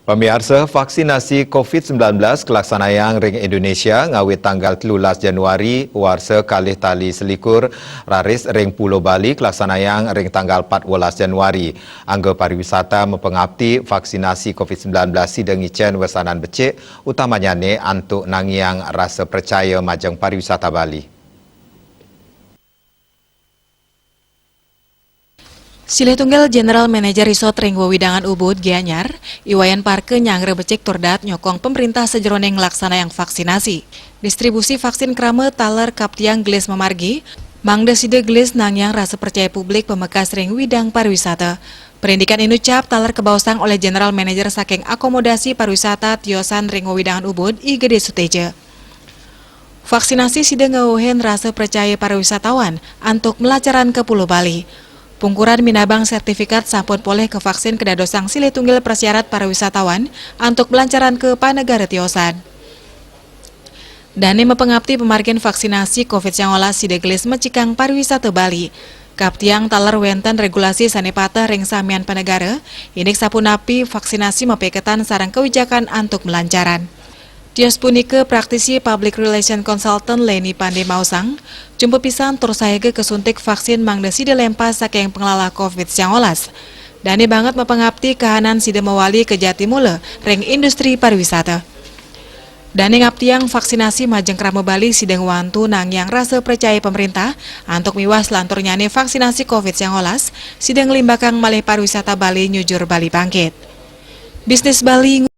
Pemirsa, vaksinasi COVID-19 kelaksanaan ring Indonesia ngawit tanggal 13 Januari warsa kalih tali selikur raris ring Pulau Bali kelaksanaan ring tanggal 14 Januari. Angga pariwisata mempengabdi vaksinasi COVID-19 sidang icen wesanan becik utamanya ne untuk nangiang rasa percaya majang pariwisata Bali. Silih tunggal General Manager Resort Ring Wewidangan Ubud Gianyar, Iwayan Parke nyangre becik turdat nyokong pemerintah sejeroneng laksana yang vaksinasi. Distribusi vaksin krame taler kaptiang gelis memargi, mangda side gelis nangyang rasa percaya publik pemekas ring widang pariwisata. Perindikan inucap taler kebausang oleh General Manager saking akomodasi pariwisata Tiosan Ring Wewidangan Ubud I Gede Suteja. Vaksinasi side ngawuhen rasa percaya pariwisatawan untuk melacaran ke Pulau Bali. Pungkuran minabang sertifikat sampun poleh ke vaksin kedadosang silih tunggil persyarat para wisatawan untuk belancaran ke panegara Tiosan. Dani mempengabdi pemargin vaksinasi COVID-19 sidegelis mecikang pariwisata Bali. Kaptiang taler wenten regulasi sanepata ring samian panegara, inik sapunapi vaksinasi mepeketan sarang kewijakan untuk melancaran. Tios punike praktisi Public Relation Consultant Leni Pandey Mausang, jumpa pisan terus sayage kesuntik vaksin mangda side lempas saking pengelola COVID-19. Dani banget mempengabdi kahanan side mewali ke Jatimula, ring industri pariwisata. Dani ngaptiang vaksinasi majeng krame Bali sideng wantu nangyang rasa percaya pemerintah untuk miwas lantur nyane vaksinasi COVID-19 sideng limbakang malih pariwisata Bali nyujur Bali bangkit. Bisnis Bali